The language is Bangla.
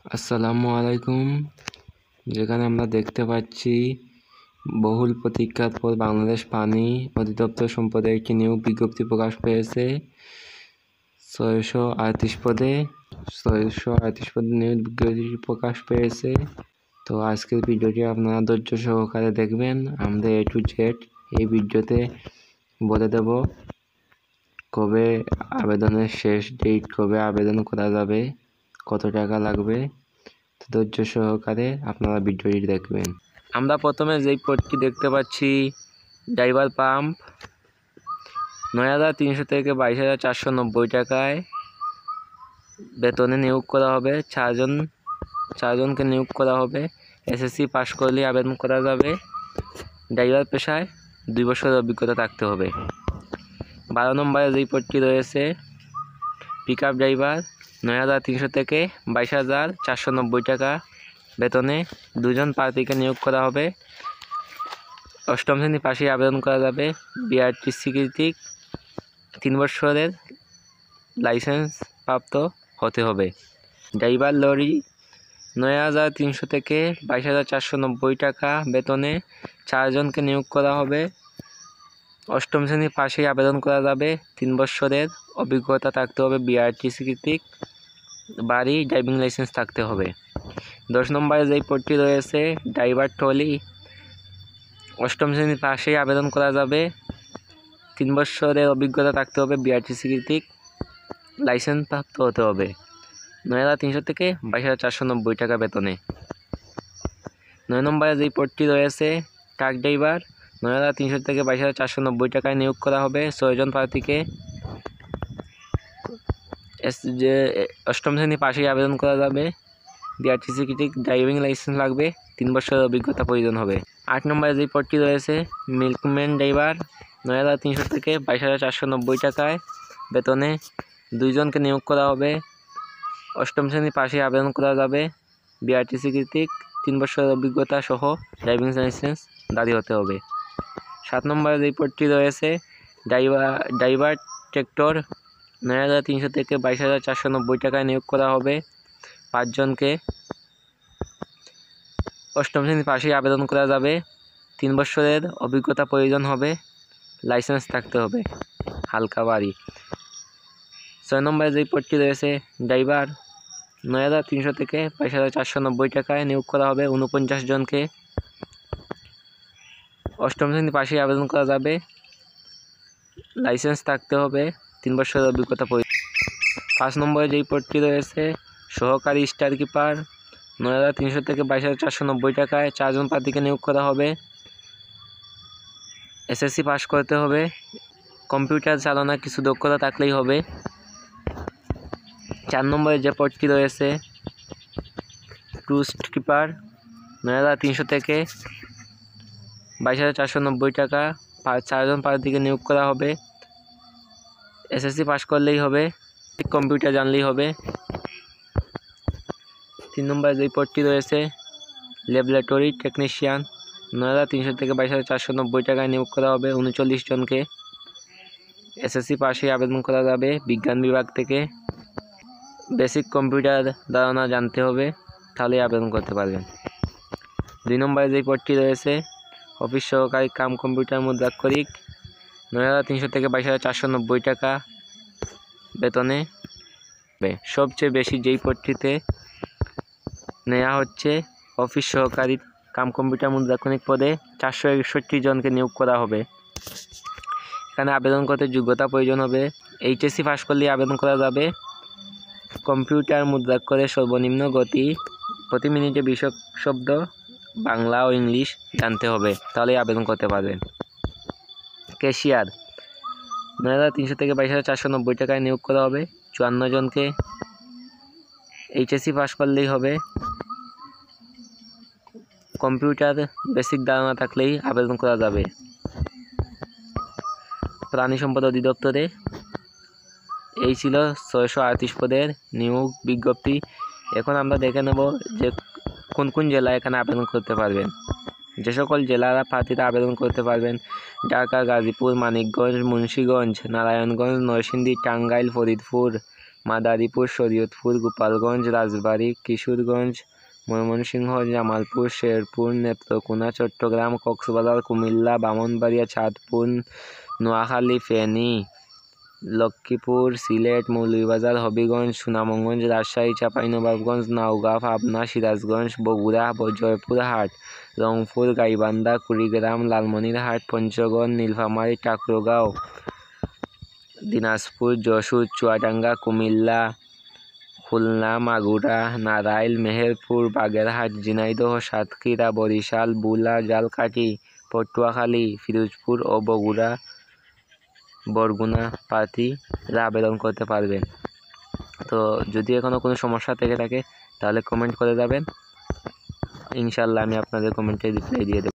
আসসালামু আলাইকুম। যেখানে আমরা দেখতে পাচ্ছি বহুল প্রতীক্ষার পর বাংলাদেশ পানি অধিদপ্তর সম্পদে একটি নিয়োগ বিজ্ঞপ্তি প্রকাশ পেয়েছে। 638 পদে নিয়োগ বিজ্ঞপ্তি প্রকাশ পেয়েছে। তো আজকের ভিডিওটি আপনারা ধৈর্য সহকারে দেখবেন। আমরা A to Z এই ভিডিওতে বলে দেব কবে আবেদনের শেষ ডেট, কবে আবেদন করা যাবে, কত টাকা লাগবে। ধৈর্য সহকারে আপনারা ভিডিওটি দেখবেন। আমরা প্রথমে যেই পদটি দেখতে পাচ্ছি ড্রাইভার পাম্প, 9,300 থেকে 22,490 টাকায় বেতনে নিয়োগ করা হবে। চারজনকে নিয়োগ করা হবে। SSC পাস করলে আবেদন করা যাবে। ড্রাইভার পেশায় 2 বছরের অভিজ্ঞতা থাকতে হবে। 12 নম্বরে যেই পদটি রয়েছে পিক আপ ড্রাইভার, 9,300 থেকে 22,490 টাকা বেতনে 2 জন প্রার্থীকে নিয়োগ করা হবে। 8ম শ্রেণী পাশে আবেদন করা যাবে। BRTC কর্তৃক 3 বছরের লাইসেন্স প্রাপ্ত হতে হবে। ড্রাইভার লরি, 9,300 থেকে 22,490 টাকা বেতনে 4 জনকে নিয়োগ করা হবে। 8ম শ্রেণী পাশে আবেদন করা যাবে। 3 বছরের অভিজ্ঞতা থাকতে হবে। BRTC কর্তৃক বাড়ি ড্রাইভিং লাইসেন্স থাকতে হবে। 10 নম্বরে যেই পদটি রয়েছে ড্রাইভার ট্রলি, 8ম শ্রেণীর পাশে আবেদন করা যাবে। 3 বছরের অভিজ্ঞতা থাকতে হবে। BRTC কর্তৃক লাইসেন্স প্রাপ্ত হতে হবে। 9,300 থেকে 22,490 টাকা বেতনে। 9 নম্বরে যেই পদটি রয়েছে ট্রাক ড্রাইভার, 9,300 থেকে 22,490 টাকায় নিয়োগ করা হবে। 6 জন প্রার্থীকে 8ম শ্রেণী পাশেই আবেদন করা যাবে। BRTC কর্তৃক ড্রাইভিং লাইসেন্স লাগবে। 3 বছরের অভিজ্ঞতা প্রয়োজন হবে। 8 নম্বরে যেই পদটি রয়েছে মিল্কম্যান ড্রাইভার, 9,300 থেকে 22,490 টাকায় বেতনে 2 জনকে নিয়োগ করা হবে। 8ম শ্রেণী পাশে আবেদন করা যাবে। BRTC কর্তৃক 3 বছরের অভিজ্ঞতা সহ ড্রাইভিং লাইসেন্স দাঁড়ি হতে হবে। 7 নম্বরে যেই পদটি রয়েছে ড্রাইভার ট্র্যাক্টর, 9,300 থেকে 22,490 টাকায় নিয়োগ করা হবে। 5 জনকে 8ম শ্রেণী পাশেই আবেদন করা যাবে। 3 বছরের অভিজ্ঞতা প্রয়োজন হবে। লাইসেন্স থাকতে হবে হালকা বাড়ি। 6 নম্বরে যেই পদটি রয়েছে ড্রাইভার, 9,300 থেকে 22,490 টাকায় নিয়োগ করা হবে। 49 জনকে 8ম শ্রেণী পাশেই আবেদন করা যাবে। লাইসেন্স থাকতে হবে। 3 বছরের অভিজ্ঞতা প্রয়োজন। 5 নম্বরে যেই পদটি রয়েছে সহকারী স্টার কিপার, 9,300 থেকে 22,490 টাকায় 4 জন প্রার্থীকে নিয়োগ করা হবে। SSC পাস করতে হবে। কম্পিউটার চালানোর কিছু দক্ষতা থাকলেই হবে। 4 নম্বরে যে পদটি রয়েছে টুস্ট কিপার, 9,300 থেকে 22,490 টাকা 4 জন প্রার্থীকে নিয়োগ করা হবে। SSC পাস করলেই হবে। কম্পিউটার জানলেই হবে। 3 নম্বরে যেই পদটি রয়েছে ল্যাবরেটরি টেকনিশিয়ান, 9,300 থেকে 22,490 টাকায় নিয়োগ করা হবে। 39 জনকে SSC পাশে আবেদন করা যাবে। বিজ্ঞান বিভাগ থেকে বেসিক কম্পিউটার ধারণা জানতে হবে, তাহলেই আবেদন করতে পারবেন। 2 নম্বরে যেই পদটি রয়েছে অফিস সহকারী কাম কম্পিউটার মুদ্রাক্ষরিক, 9,300 থেকে 22,490 টাকা বেতনে। সবচেয়ে বেশি যেই পদটিতে নেওয়া হচ্ছে অফিস সহকারী কাম কম্পিউটার মুদ্রাক্ষরিক পদে 461 জনকে নিয়োগ করা হবে। এখানে আবেদন করতে যোগ্যতা প্রয়োজন হবে। HSC পাস করলে আবেদন করা যাবে। কম্পিউটার মুদ্রাক্ষরে সর্বনিম্ন গতি প্রতি মিনিটে 20 শব্দ বাংলা ও ইংলিশ জানতে হবে, তাহলে আবেদন করতে পারবেন। ক্যাশিয়ার, 9,300 থেকে 22,490 টাকায় নিয়োগ করা হবে। 54 জনকে HSC পাস করলেই হবে। কম্পিউটার বেসিক ধারণা থাকলেই আবেদন করা যাবে। প্রাণী সম্পদ অধিদপ্তরে এই ছিল 638 পদের নিয়োগ বিজ্ঞপ্তি। এখন আমরা দেখে নেব যে কোন কোন জেলায় এখানে আবেদন করতে পারবেন। যে সকল জেলারা প্রার্থীরা আবেদন করতে পারবেন: ঢাকা, গাজীপুর, মানিকগঞ্জ, মুন্সিগঞ্জ, নারায়ণগঞ্জ, নরসিংদী, টাঙ্গাইল, ফরিদপুর, মাদারীপুর, শরীয়তপুর, গোপালগঞ্জ, রাজবাড়ী, কিশোরগঞ্জ, ময়মনসিংহ, জামালপুর, শেরপুর, নেত্রকোনা, চট্টগ্রাম, কক্সবাজার, কুমিল্লা, ব্রাহ্মণবাড়িয়া, চাঁদপুর, নোয়াখালী, ফেনী, লক্ষ্মীপুর, সিলেট, মৌলভীবাজার, হবিগঞ্জ, সুনামগঞ্জ, রাজশাহী, চাঁপাইনবাবগঞ্জ, নওগাঁ, পাবনা, সিরাজগঞ্জ, বগুড়া, জয়পুরহাট, রংপুর, গাইবান্ধা, কুড়িগ্রাম, লালমনিরহাট, পঞ্চগড়, নীলফামারী, ঠাকুরগাঁও, দিনাজপুর, যশোর, চুয়াডাঙ্গা, কুমিল্লা, খুলনা, মাগুরা, নারাইল, মেহেরপুর, বাগেরহাট, ঝিনাইদহ, সাতক্ষীরা, বরিশাল, ভোলা, ঝালকাঠি, পটুয়াখালী, ফিরোজপুর ও বরগুনা প্রার্থীরা আবেদন করতে পারবেন। তো যদি এখনও কোনো সমস্যা থেকে থাকে তাহলে কমেন্ট করে যাবেন, ইনশাল্লাহ আমি আপনাদের কমেন্টে রিপ্লাই দিয়ে দেব।